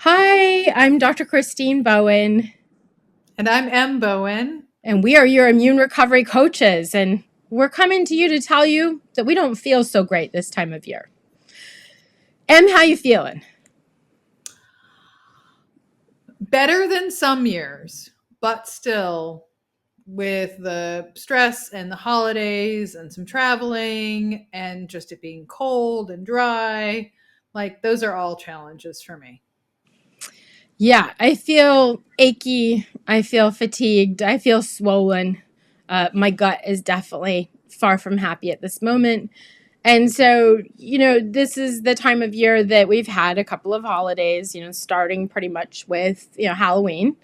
Hi, I'm Dr. Christine Bowen, And I'm Em Bowen. and we are your immune recovery coaches. And we're coming to you to tell you that we don't feel so great this time of year. Em, how you feeling? Better than some years, but still with the stress and the holidays and some traveling and just it being cold and dry. Like, those are all challenges for me. Yeah, I feel achy. I feel fatigued. I feel swollen. My gut is definitely far from happy at this moment. And so, this is the time of year that we've had a couple of holidays, starting pretty much with, Halloween,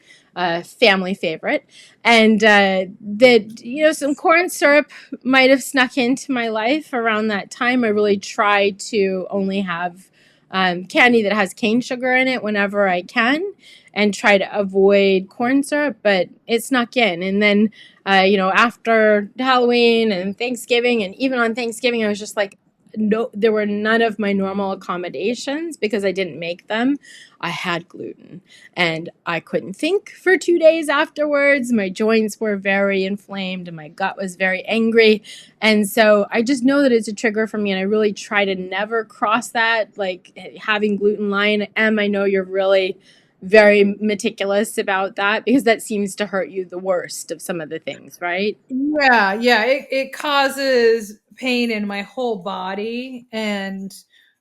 family favorite. And that, some corn syrup might have snuck into my life around that time. I really try to only have candy that has cane sugar in it whenever I can and try to avoid corn syrup, but it snuck in. And then after Halloween and Thanksgiving, and even on Thanksgiving, I was just like, no, there were none of my normal accommodations because I didn't make them. I had gluten and I couldn't think for 2 days afterwards. My joints were very inflamed and my gut was very angry. And so I just know that it's a trigger for me. And I really try to never cross that, like having gluten line. Em, I know you're really very meticulous about that because that seems to hurt you the worst of some of the things, right? Yeah. It causes pain in my whole body. And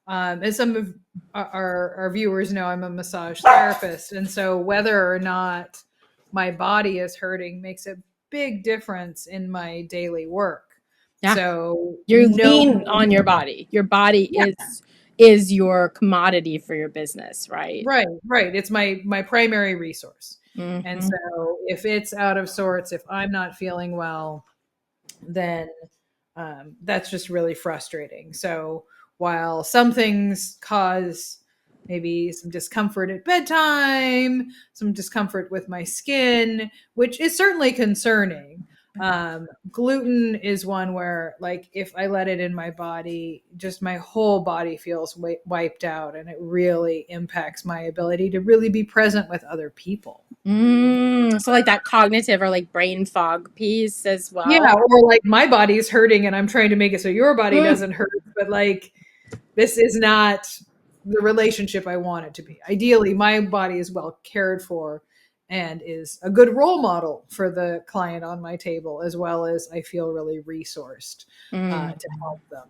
as some of our viewers know, I'm a massage therapist. And so whether or not my body is hurting makes a big difference in my daily work. Yeah. So You're lean on your body. Your body yeah, is your commodity for your business, right? right. It's my primary resource. And Mm-hmm. so if it's out of sorts, if I'm not feeling well, then that's just really frustrating. So while some things cause maybe some discomfort at bedtime, some discomfort with my skin, which is certainly concerning. Gluten is one where, like, if I let it in my body, just my whole body feels wiped out, and it really impacts my ability to really be present with other people. So like that cognitive or like brain fog piece as Yeah, well. or like my body is hurting and I'm trying to make it so your body Mm. doesn't hurt, but like this is not the relationship I want it to be. Ideally, my body is well cared for and is a good role model for the client on my table, as well as I feel really resourced Mm. to help them.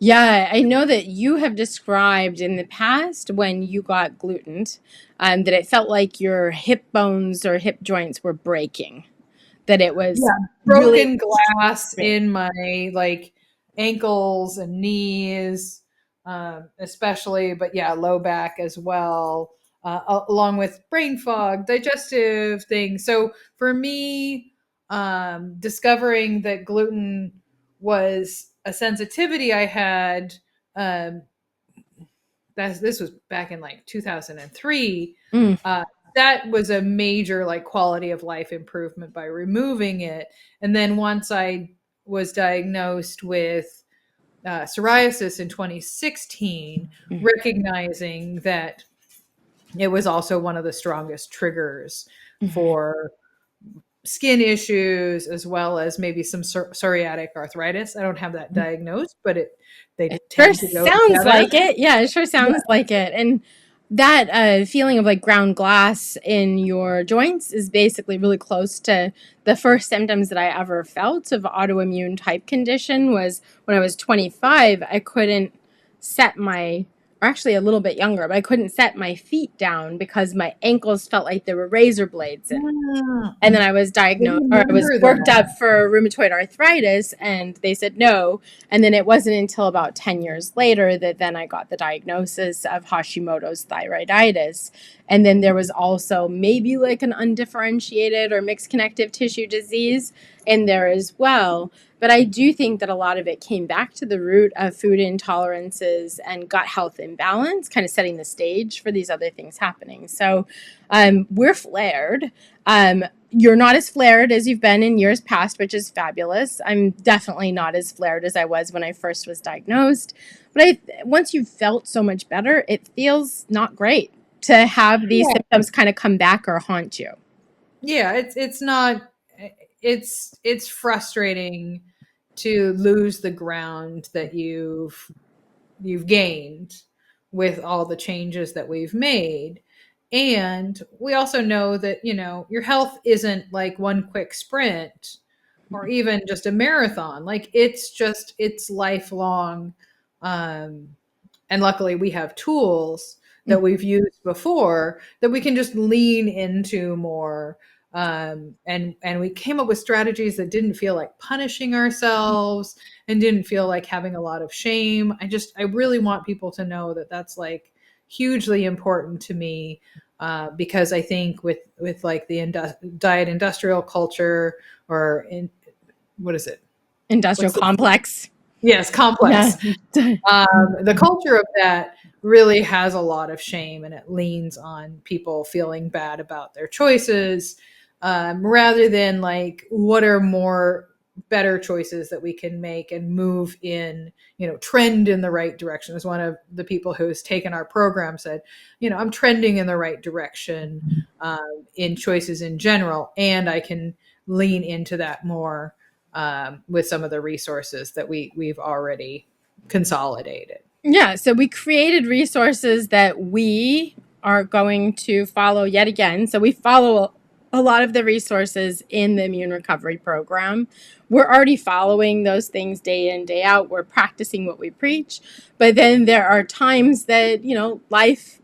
Yeah, I know that you have described in the past when you got gluten, that it felt like your hip bones or hip joints were breaking, that it was Yeah, really broken glass frustrating. in my like ankles and knees, especially, but yeah, low back as well, along with brain fog, digestive things. So for me, discovering that gluten was a sensitivity I had, um, this was back in like 2003. Mm. uh, that was a major like quality of life improvement by removing it. And then once I was diagnosed with psoriasis in 2016, Mm. recognizing that it was also one of the strongest triggers Mhm. for skin issues, as well as maybe some psoriatic arthritis. I don't have that diagnosed, but they It sure tend to go sounds together. like it. Yeah, it sure sounds like it. And that feeling of like ground glass in your joints is basically really close to the first symptoms that I ever felt of autoimmune type condition was when I was 25. I couldn't set my, or actually a little bit younger, but I couldn't set my feet down because my ankles felt like there were razor blades in. Yeah, And then I was I diagnosed, or I was remember worked that. up for rheumatoid arthritis, and they said no. And then it wasn't until about 10 years later that then I got the diagnosis of Hashimoto's thyroiditis. And then there was also maybe like an undifferentiated or mixed connective tissue disease in there as well. But I do think that a lot of it came back to the root of food intolerances and gut health imbalance, kind of setting the stage for these other things happening. So we're flared. You're not as flared as you've been in years past, which is fabulous. I'm definitely not as flared as I was when I first was diagnosed. But once you've felt so much better, it feels not great. to have these Yeah. symptoms kind of come back or haunt you. Yeah, it's not it's frustrating to lose the ground that you've gained with all the changes that we've made. And we also know that, your health isn't like one quick sprint or even just a marathon. Like it's lifelong. Um, and luckily we have tools that we've used before that we can just lean into more. And we came up with strategies that didn't feel like punishing ourselves and didn't feel like having a lot of shame. I really want people to know that that's like hugely important to me, because I think with like the diet industrial culture, or in what is it? Industrial What's the complex. Yes, Yeah. complex. The culture of that really has a lot of shame, and it leans on people feeling bad about their choices, rather than like what are more better choices that we can make and move in, trend in the right direction. As one of the people who's taken our program said, I'm trending in the right direction, in choices in general, and I can lean into that more, with some of the resources that we've already consolidated. Yeah, so we created resources that we are going to follow yet again. So we follow a lot of the resources in the immune recovery program. We're already following those things day in, day out. We're practicing what we preach. But then there are times that, life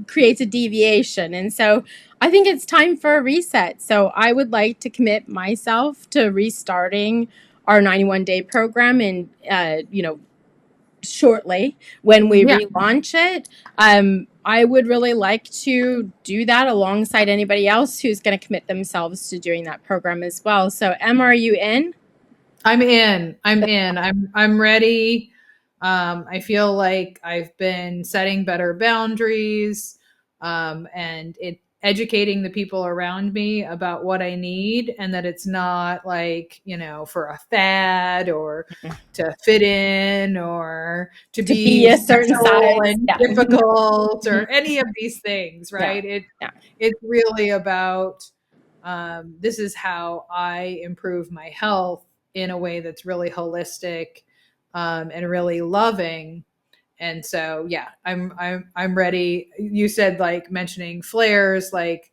creates a deviation. And so I think it's time for a reset. So I would like to commit myself to restarting our 91-day program and, shortly when we Yeah. relaunch it. I would really like to do that alongside anybody else who's going to commit themselves to doing that program as well. So, Em, are you in? I'm in. I'm ready. I feel like I've been setting better boundaries, and educating the people around me about what I need, and that it's not like, for a fad or to fit in or to To be be a certain special size. and Yeah. difficult or any of these things, Yeah. right? Yeah. It's really about, this is how I improve my health in a way that's really holistic, and really loving. And so, yeah, I'm ready. You said like mentioning flares, like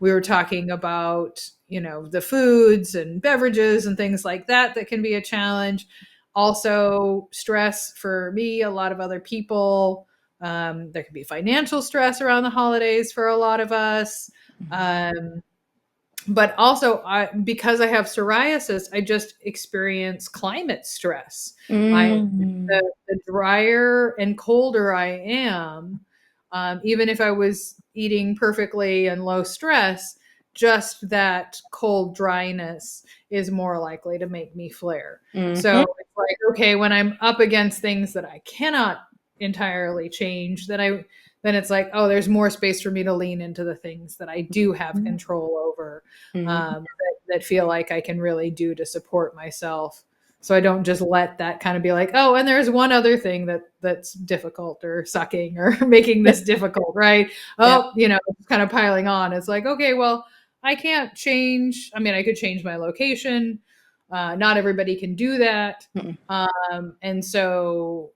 we were talking about, the foods and beverages and things like that that can be a challenge. Also, stress for me, a lot of other people. There could be financial stress around the holidays for a lot of us. Um, but also, because I have psoriasis, I just experience climate stress. Mm. The drier and colder I am, even if I was eating perfectly and low stress, just that cold dryness is more likely to make me flare. So Mhm. it's like, okay, when I'm up against things that I cannot entirely change, then it's like, oh, there's more space for me to lean into the things that I do have control over, Mhm. that feel like I can really do to support myself. So I don't just let that kind of be like, oh, and there's one other thing that's difficult or sucking or making this difficult, right? Yeah. Oh, it's kind of piling on. It's like, okay, well, I can't change. I mean, I could change my location. Not everybody can do that. Mhm. And so,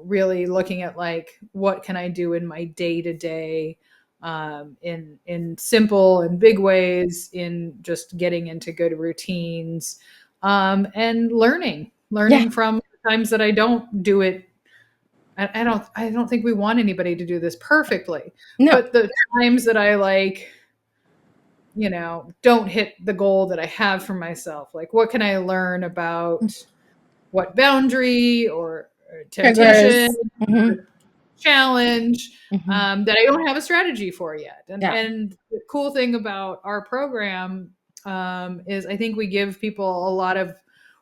really looking at like, what can I do in my day to day, in simple and big ways, in just getting into good routines, and Yeah. learning from times that I don't do it. I don't think we want anybody to do this perfectly, No. but the times that I like, don't hit the goal that I have for myself, like what can I learn about what boundary or temptation Triggers. Hmm. or challenge, Hmm. that I don't have a strategy for yet. And Yeah. and the cool thing about our program, is I think we give people a lot of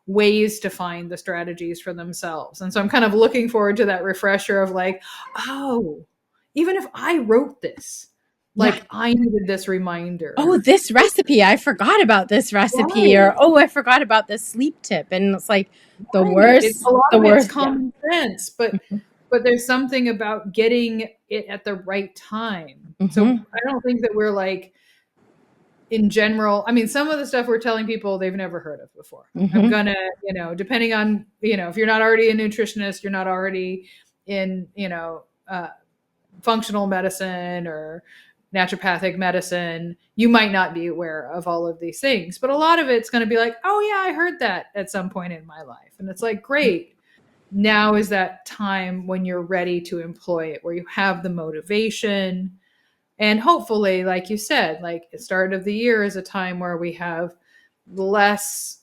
ways to find the strategies for themselves. And so I'm kind of looking forward to that refresher of like, oh, even if I wrote this, Yeah. like I needed this reminder. Oh, this recipe, I forgot about this recipe, Right. or oh, I forgot about this sleep tip. And it's like Right. A lot the of it's worst. Yeah. common sense, but but there's something about getting it at the right time. So Mm-hmm. I don't think that we're like, in general, I mean, some of the stuff we're telling people they've never heard of before. I'm Mm-hmm. gonna, depending on, if you're not already a nutritionist, you're not already in, functional medicine or naturopathic medicine, you might not be aware of all of these things. But a lot of it's going to be like, oh, yeah, I heard that at some point in my life. And it's like, great. Now is that time when you're ready to employ it, where you have the motivation. And hopefully, like you said, like the start of the year is a time where we have less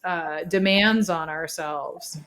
demands on ourselves,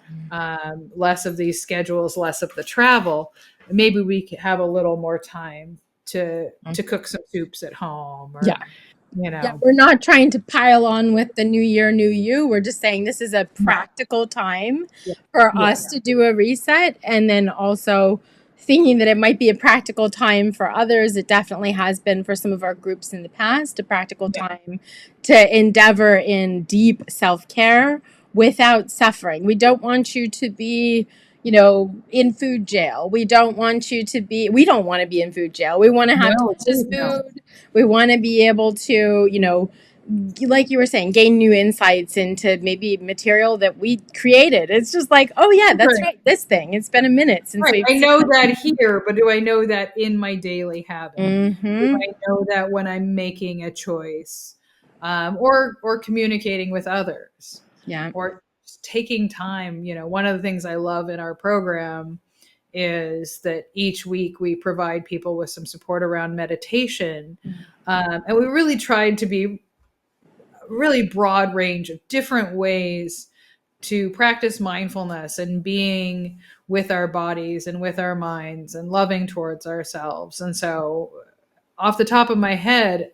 less of these schedules, less of the travel. Maybe we could have a little more time to cook some soups at home, Yeah. or Yeah, we're not trying to pile on with the new year, new you. We're just saying this is a no, practical time yeah, for yeah, us to do a reset. And then also thinking that it might be a practical time for others. It definitely has been for some of our groups in the past, a practical yeah. time to endeavor in deep self care without suffering. We don't want you to be, in food jail. We don't want to be in food jail. We want to have No, delicious please no. food. We want to be able to, like you were saying, gain new insights into maybe material that we created. It's just like, oh yeah, that's Right. right. This thing. It's been a minute since Right. we've I seen know it. that here, but do I know that in my daily habit? Do Mm-hmm. I know that when I'm making a choice, or communicating with others, Yeah. or just taking time? One of the things I love in our program is that each week we provide people with some support around meditation, and we really tried to be a really broad range of different ways to practice mindfulness and being with our bodies and with our minds and loving towards ourselves. And so, off the top of my head,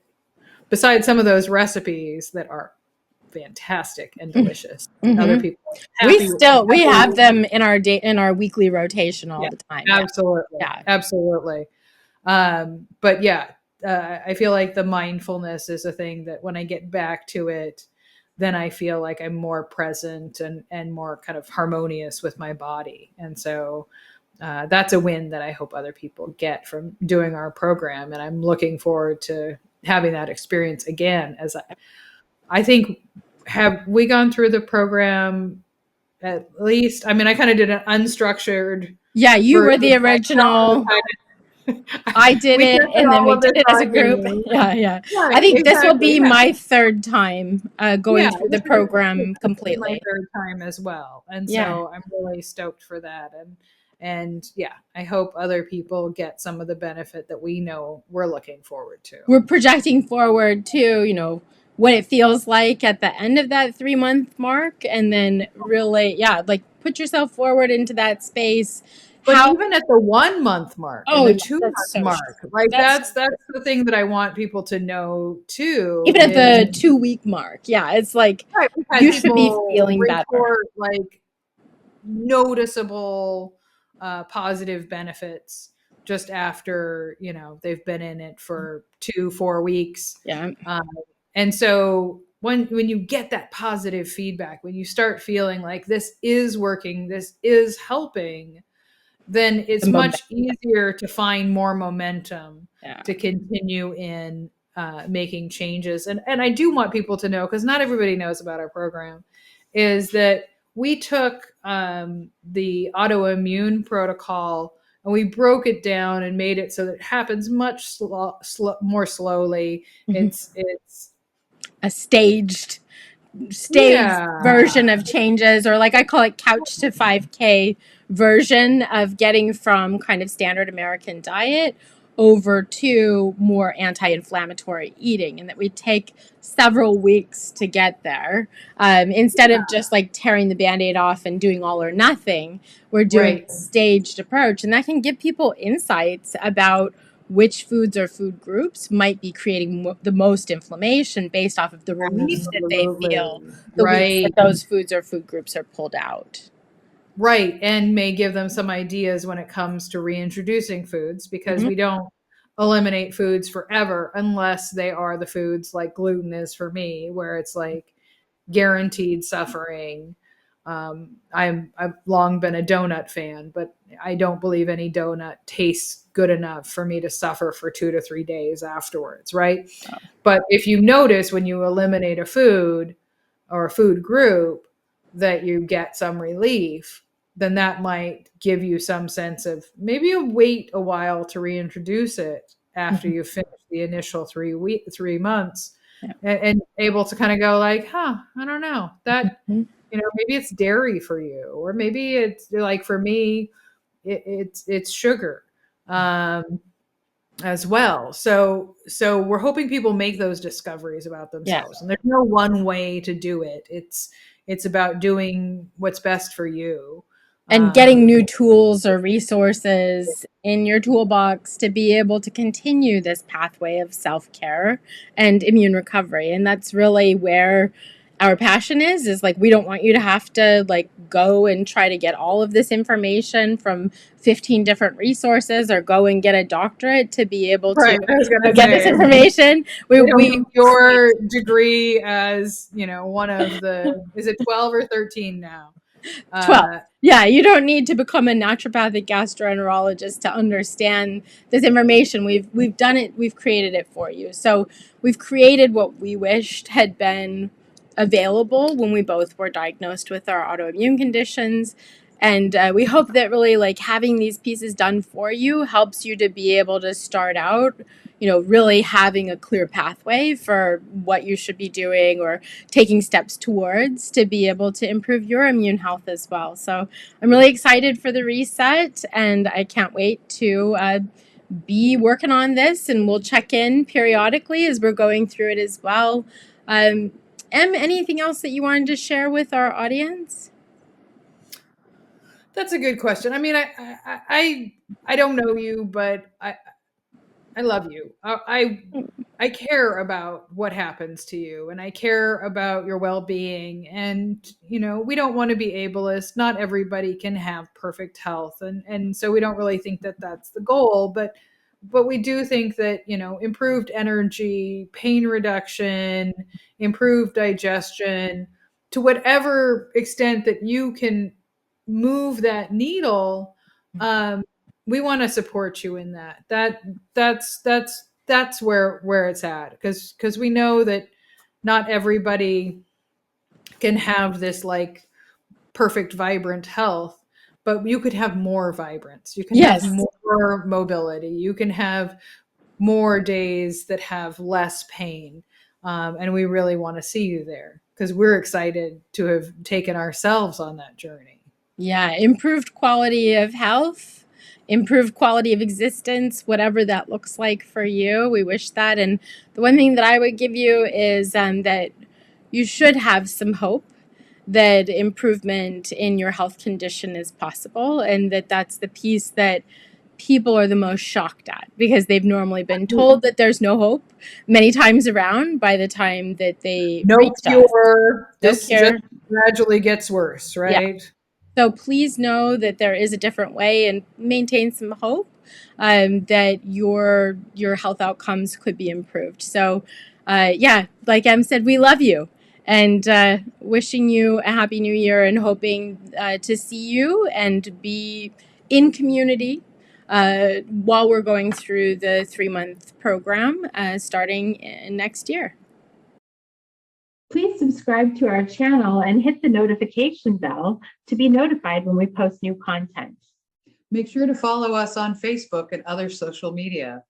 besides some of those recipes that are fantastic and delicious, and other Mm-hmm. people are We happy, still we happily, have them in our weekly rotation all yeah, the time. Yeah. absolutely, Yeah. absolutely. But yeah, I feel like the mindfulness is a thing that when I get back to it, then I feel like I'm more present and more kind of harmonious with my body. And so that's a win that I hope other people get from doing our program. And I'm looking forward to having that experience again. As I think, have we gone through the program at least? I mean, I kind of did an unstructured Yeah, you version. were the I don't original. know, I did we it, can't put and then all we of did this it as a on group. me. Yeah, yeah. I Right, think this will exactly. be Yeah, my third time yeah. going through the This program will be my completely. third time as well, and Yeah. so I'm really stoked for that. And yeah, I hope other people get some of the benefit that we know we're looking forward to. We're projecting forward to, what it feels like at the end of that 3-month mark. And then really, yeah, like put yourself forward into that space. But How, even at the 1 month mark and oh, the yeah, two that's month so true. mark, like That's so that's true. the thing that I want people to know too, Even at is the 2-week mark. Yeah, it's like right, we've had you should be people feeling better. report like noticeable positive benefits just after they've been in it for 2-4 weeks. Yeah. um, and so when you get that positive feedback, when you start feeling like this is working, this is helping, then The it's momentum. much easier to find more momentum Yeah. to continue in making changes. And I do want people to know, because not everybody knows about our program, is that we took the autoimmune protocol and we broke it down and made it so that it happens much more slowly. Mhm. It's A staged yeah, version of changes, or like I call it couch to 5K version of getting from kind of standard American diet over to more anti-inflammatory eating, and that we take several weeks to get there, instead of just like tearing the band-aid off and doing all or nothing. We're doing right. a staged approach, and that can give people insights about which foods or food groups might be creating the most inflammation based off of the relief that they feel Absolutely. the weeks that Right. those foods or food groups are pulled out. Right. And may give them some ideas when it comes to reintroducing foods, because Mm-hmm. we don't eliminate foods forever unless they are the foods like gluten is for me, where it's like guaranteed suffering. I've long been a donut fan, but I don't believe any donut tastes good enough for me to suffer for 2 to 3 days afterwards, right? Oh. But if you notice when you eliminate a food or a food group that you get some relief, then that might give you some sense of maybe you wait a while to reintroduce it after Mhm. you finish the initial 3 months, Yeah. and able to kind of go like, huh, I don't know that, Mhm. maybe it's dairy for you, or maybe it's like for me, it's sugar. Um, as well. So we're hoping people make those discoveries about Yeah. themselves. And there's no one way to do it. It's about doing what's best for you. And Um, getting new tools or resources in your toolbox to be able to continue this pathway of self-care and immune recovery. And that's really where our passion is like, we don't want you to have to like go and try to get all of this information from 15 different resources or go and get a doctorate to be able to right. I was gonna get this say information. we don't need your degree as, one of the, is it 12 or 13 now? 12. Uh, Yeah, you don't need to become a naturopathic gastroenterologist to understand this information. We've done it, we've created it for you. So we've created what we wished had been available when we both were diagnosed with our autoimmune conditions. And we hope that really like having these pieces done for you helps you to be able to start out, really having a clear pathway for what you should be doing or taking steps towards to be able to improve your immune health as well. So I'm really excited for the reset, and I can't wait to be working on this, and we'll check in periodically as we're going through it as well. Em, anything else that you wanted to share with our audience? that's a good question. I mean, I don't know you, but I love you. I care about what happens to you, and I care about your well-being, and we don't want to be ableist. Not everybody can have perfect health, and so we don't really think that that's the goal, but we do think that improved energy, pain reduction, improved digestion, to whatever extent that you can move that needle, um, we want to support you in that. That's where it's at, because we know that not everybody can have this like perfect vibrant health, but you could have more vibrance, you can have Yes. more mobility, you can have more days that have less pain, and we really want to see you there because we're excited to have taken ourselves on that journey. Yeah, improved quality of health, improved quality of existence, whatever that looks like for you. We wish that. And the one thing that I would give you is that you should have some hope that improvement in your health condition is possible, and that that's the piece that people are the most shocked at because they've normally been told that there's no hope many times around by the time that they No reach us. cure. No This just cure. gradually gets worse, Yeah. right? So please know that there is a different way, and maintain some hope that your health outcomes could be improved. So, yeah, like Em said, we love you, and wishing you a happy new year, and hoping to see you and be in community while we're going through the 3-month program starting next year. Please subscribe to our channel and hit the notification bell to be notified when we post new content. Make sure to follow us on Facebook and other social media.